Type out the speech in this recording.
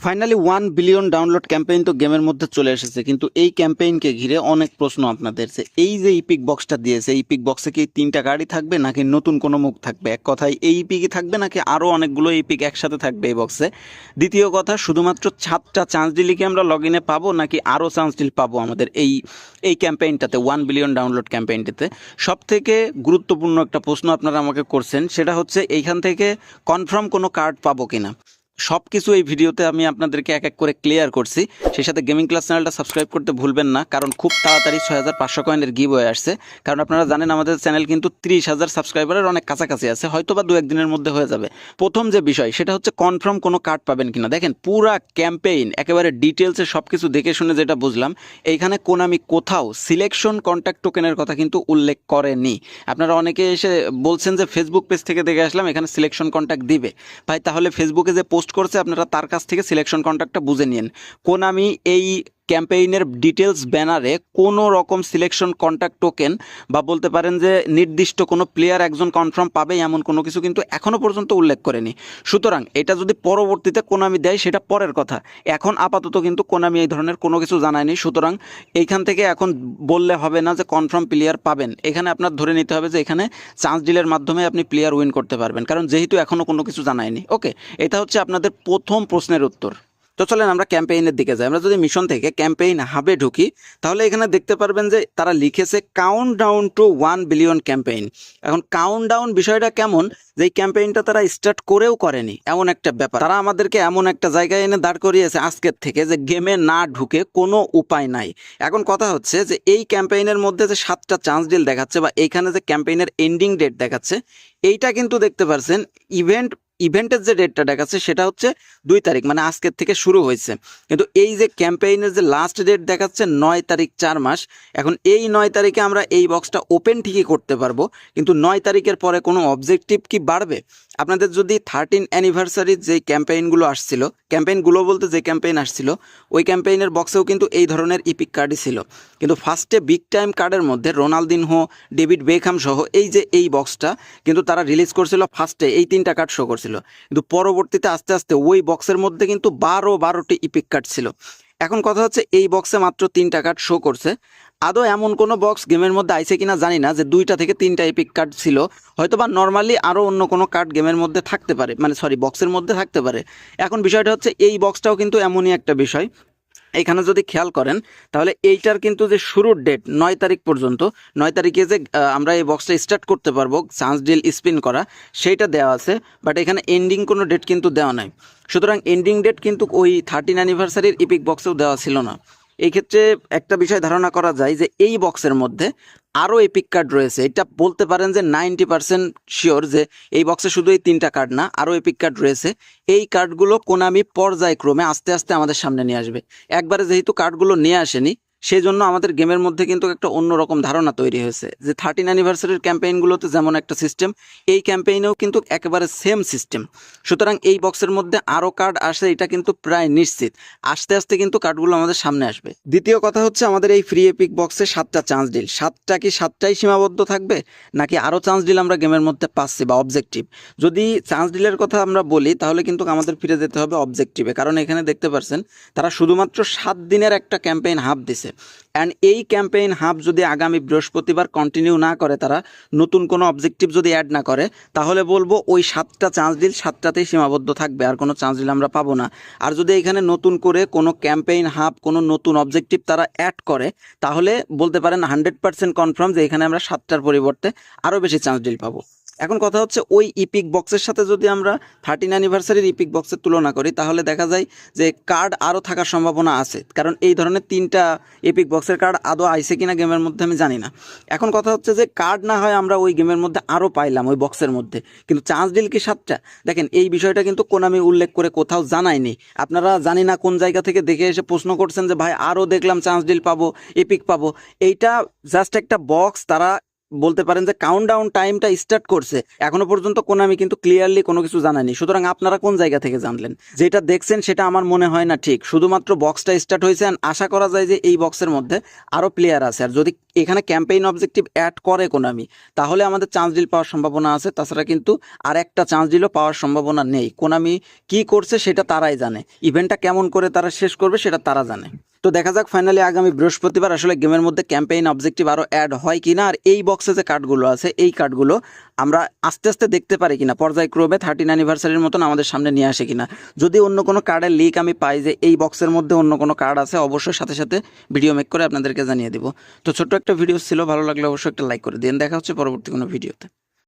Finally 1 billion download campaign তো গেমের মধ্যে চলে এসেছে, কিন্তু এই ক্যাম্পেইনকে ঘিরে অনেক প্রশ্ন আপনাদের। এই যে ইপিক বক্সটা দিয়েছে, ইপিক বক্সে কি 3টা গাড়ি থাকবে নাকি নতুন কোনো মুখ থাকবে? এক কথায় এই ইপিকই থাকবে নাকি আরও অনেকগুলো ইপিক একসাথে থাকবে এই বক্সে? দ্বিতীয় কথা, শুধুমাত্র 7টা চান্স ডিলই কি আমরা লগ ইনে পাবো নাকি আরও চান্স ডিল পাবো আমাদের এই এই ক্যাম্পেইনটাতে, 1 বিলিয়ন ডাউনলোড ক্যাম্পেইনটাতে? সব থেকে গুরুত্বপূর্ণ একটা প্রশ্ন আপনারা আমাকে করছেন, সেটা হচ্ছে এইখান থেকে কনফার্ম কোনো কার্ড পাবো কিনা। সব কিছু এই ভিডিওতে আমি আপনাদেরকে এক এক করে ক্লিয়ার করছি। সেই সাথে গেমিং ক্লাস চ্যানেলটা সাবস্ক্রাইব করতে ভুলবেন না, কারণ খুব তাড়াতাড়ি 6500 কয়েনের গিভ হয়ে আসছে। কারণ আপনারা জানেন আমাদের চ্যানেল কিন্তু 30,000 সাবস্ক্রাইবারের অনেক কাছাকাছি আছে, হয়তো বা 2-1 দিনের মধ্যে হয়ে যাবে। প্রথম যে বিষয় সেটা হচ্ছে কনফার্ম কোনো কার্ড পাবেন কিনা। দেখেন পুরা ক্যাম্পেইন একেবারে ডিটেলসে সব কিছু দেখে শুনে যেটা বুঝলাম, এইখানে কোনামি কোথাও সিলেকশন কন্ট্যাক্ট টোকেনের কথা কিন্তু উল্লেখ করেনি। আপনারা অনেকে এসে বলছেন যে ফেসবুক পেজ থেকে দেখে আসলাম, এখানে সিলেকশন কন্ট্যাক্ট দিবে। ভাই তাহলে ফেসবুকে যে পোস্ট করছে আপনারা তার কাছ থেকে সিলেকশন কন্ট্রাক্টটা বুঝে নিন। কোনামি এই ক্যাম্পেইনের ডিটেলস ব্যানারে কোনো রকম সিলেকশন কন্ট্যাক্ট টোকেন বা বলতে পারেন যে নির্দিষ্ট কোনো প্লেয়ার একজন কনফার্ম পাবে এমন কোনো কিছু কিন্তু এখনও পর্যন্ত উল্লেখ করেনি। সুতরাং এটা যদি পরবর্তীতে কোনামি দেয় সেটা পরের কথা, এখন আপাতত কিন্তু কোনামি এই ধরনের কোনো কিছু জানায়নি। সুতরাং এইখান থেকে এখন বললে হবে না যে কনফার্ম প্লেয়ার পাবেন। এখানে আপনার ধরে নিতে হবে যে এখানে চান্স ডিলের মাধ্যমে আপনি প্লেয়ার উইন করতে পারবেন, কারণ যেহেতু এখনও কোনো কিছু জানায়নি। ওকে, এটা হচ্ছে আপনাদের প্রথম প্রশ্নের উত্তর। তো চলেন আমরা ক্যাম্পেইনের দিকে যাই। আমরা যদি মিশন থেকে ক্যাম্পেইন হাবে ঢুকি, তাহলে এখানে দেখতে পারবেন যে তারা লিখেছে count down to 1 billion campaign. এখন কাউন্ট ডাউন বিষয়টা কেমন, যে এই ক্যাম্পেইনটা তারা স্টার্ট করেও করেনি এমন একটা ব্যাপার। তারা আমাদেরকে এমন একটা জায়গায় এনে দাঁড় করিয়েছে আজকের থেকে যে গেমে না ঢুকে কোনো উপায় নাই। এখন কথা হচ্ছে যে এই ক্যাম্পেইনের মধ্যে যে 7টা চান্স ডিল দেখাচ্ছে বা এইখানে যে ক্যাম্পেইনের এন্ডিং ডেট দেখাচ্ছে, এইটা কিন্তু দেখতে পারছেন ইভেন্টের যে ডেটটা দেখাচ্ছে সেটা হচ্ছে 2 তারিখ, মানে আজকের থেকে শুরু হয়েছে। কিন্তু এই যে ক্যাম্পেইনের যে লাস্ট ডেট দেখাচ্ছে 9 তারিখ 4 মাস। এখন এই 9 তারিখে আমরা এই বক্সটা ওপেন ঠিকই করতে পারবো, কিন্তু 9 তারিখের পরে কোনো অবজেক্টিভ কি বাড়বে? আপনাদের যদি 13 অ্যানিভার্সারির যে ক্যাম্পেইনগুলো আসছিল, ক্যাম্পেইনগুলো বলতে যে ক্যাম্পেইন আসছিল, ওই ক্যাম্পেইনের বক্সেও কিন্তু এই ধরনের ইপিক কার্ডই ছিল। কিন্তু ফার্স্টে বিগ টাইম কার্ডের মধ্যে রোনালদিনহো, ডেভিড বেকহাম সহ এই যে এই বক্সটা কিন্তু তারা রিলিজ করছিল, ফার্স্টে এই 3টা কার্ড শো করছিল। কিন্তু পরবর্তীতে আস্তে আস্তে ওই বক্সের মধ্যে কিন্তু 12টি ইপিক কার্ড ছিল। এখন কথা হচ্ছে এই বক্সে মাত্র 3টা কার্ড শো করছে। আদৌ এমন কোনো বক্স গেমের মধ্যে আইছে কিনা জানি না যে 2টা থেকে 3টা এপিক কার্ড ছিল। হয়তো বা নর্মালি আরও অন্য কোনো কার্ড গেমের মধ্যে থাকতে পারে, মানে সরি বক্সের মধ্যে থাকতে পারে। এখন বিষয়টা হচ্ছে এই বক্সটাও কিন্তু এমনই একটা বিষয়। এখানে যদি খেয়াল করেন তাহলে এইটার কিন্তু যে শুরুর ডেট 9 তারিখ পর্যন্ত, 9 তারিখে যে আমরা এই বক্সটা স্টার্ট করতে পারবো চান্স ডিল স্পিন করা, সেইটা দেওয়া আছে। বাট এখানে এন্ডিং কোনো ডেট কিন্তু দেওয়া নাই। সুতরাং এন্ডিং ডেট কিন্তু ওই 13 অ্যানিভার্সারির ইপিক বক্সেও দেওয়া ছিল না। এই ক্ষেত্রে একটা বিষয় ধারণা করা যায় যে এই বক্সের মধ্যে আরও এপিক কার্ড রয়েছে। এটা বলতে পারেন যে 90% শিওর যে এই বক্সে শুধু এই 3টা কার্ড না, আরও এপিক কার্ড রয়েছে। এই কার্ডগুলো কোনামি পর্যায়ক্রমে আস্তে আস্তে আমাদের সামনে নিয়ে আসবে। একবারে যেহেতু কার্ডগুলো নিয়ে আসেনি, সেই জন্য আমাদের গেমের মধ্যে কিন্তু একটা অন্যরকম ধারণা তৈরি হয়েছে যে 13 অ্যানিভার্সারির ক্যাম্পেইনগুলোতে যেমন একটা সিস্টেম, এই ক্যাম্পেইনেও কিন্তু একেবারে সেম সিস্টেম। সুতরাং এই বক্সের মধ্যে আরও কার্ড আসে, এটা কিন্তু প্রায় নিশ্চিত। আস্তে আস্তে কিন্তু কার্ডগুলো আমাদের সামনে আসবে। দ্বিতীয় কথা হচ্ছে আমাদের এই ফ্রি এপিক বক্সে 7টা চান্স ডিল, 7টা কি 7টাই সীমাবদ্ধ থাকবে নাকি আরও চান্স ডিল আমরা গেমের মধ্যে পাচ্ছি বা অবজেক্টিভ? যদি চান্স ডিলের কথা আমরা বলি তাহলে কিন্তু আমাদের ফিরে যেতে হবে অবজেক্টিভে, কারণ এখানে দেখতে পাচ্ছেন তারা শুধুমাত্র 7 দিনের একটা ক্যাম্পেইন হাব দিছে। অ্যান্ড এই ক্যাম্পেইন হাব যদি আগামী বৃহস্পতিবার কন্টিনিউ না করে, তারা নতুন কোনো অবজেক্টিভ যদি অ্যাড না করে, তাহলে বলবো ওই 7টা চান্স ডিল 7টাতেই সীমাবদ্ধ থাকবে, আর কোনো চান্স ডিল আমরা পাবো না। আর যদি এখানে নতুন করে কোনো ক্যাম্পেইন হাব, কোনো নতুন অবজেক্টিভ তারা অ্যাড করে, তাহলে বলতে পারেন 100% কনফার্ম যে এখানে আমরা 7টার পরিবর্তে আরও বেশি চান্স ডিল পাবো। এখন কথা হচ্ছে ওই ইপিক বক্সের সাথে যদি আমরা 13 অ্যানিভার্সারির ইপিক বক্সের তুলনা করি, তাহলে দেখা যায় যে কার্ড আরও থাকার সম্ভাবনা আছে, কারণ এই ধরনের 3টা এপিক বক্সের কার্ড আদৌ আইছে কিনা গেমের মধ্যে আমি জানি না। এখন কথা হচ্ছে যে কার্ড না হয় আমরা ওই গেমের মধ্যে আরও পাইলাম ওই বক্সের মধ্যে, কিন্তু চান্স ডিল কি 7টা? দেখেন এই বিষয়টা কিন্তু কোনামি উল্লেখ করে কোথাও জানায়নি। আপনারা জানি না কোন জায়গা থেকে দেখে এসে প্রশ্ন করছেন যে ভাই আরও দেখলাম চান্স ডিল পাবো, এপিক পাবো। এইটা জাস্ট একটা বক্স তারা বলতে পারেন যে কাউন্টডাউন টাইমটা স্টার্ট করছে, এখনো পর্যন্ত কোনামি কিন্তু ক্লিয়ারলি কোনো কিছু জানায়নি। সুতরাং আপনারা কোন জায়গা থেকে জানলেন? যেটা দেখছেন সেটা আমার মনে হয় না ঠিক, শুধুমাত্র বক্সটা স্টার্ট হয়েছে and আশা করা যায় যে এই বক্সের মধ্যে আরও প্লেয়ার আছে। আর যদি এখানে ক্যাম্পেইন অবজেক্টিভ অ্যাড করে কোনামি, তাহলে আমাদের চান্স ডিল পাওয়ার সম্ভাবনা আছে। তাছাড়া কিন্তু আর একটা চান্স ডিলও পাওয়ার সম্ভাবনা নেই। কোনামি কি করছে সেটা তারাই জানে, ইভেন্টটা কেমন করে তারা শেষ করবে সেটা তারা জানে। তো দেখা যাক ফাইনালি আগামী বৃহস্পতিবার আসলে গেমের মধ্যে ক্যাম্পেইন অবজেক্টিভ আরও অ্যাড হয় কিনা, আর এই বক্সে যে কার্ডগুলো আছে এই কার্ডগুলো আমরা আস্তে আস্তে দেখতে পারি কিনা, পর্যায়ক্রমে 13 অ্যানিভার্সারির মতন আমাদের সামনে নিয়ে আসে কিনা। যদি অন্য কোনো কার্ডের লিক আমি পাই যে এই বক্সের মধ্যে অন্য কোনো কার্ড আছে, অবশ্যই সাথে সাথে ভিডিও মেক করে আপনাদেরকে জানিয়ে দিব। তো ছোট্ট একটা ভিডিও ছিল, ভালো লাগলে অবশ্যই একটা লাইক করে দিন। দেখা হচ্ছে পরবর্তী কোনো ভিডিওতে।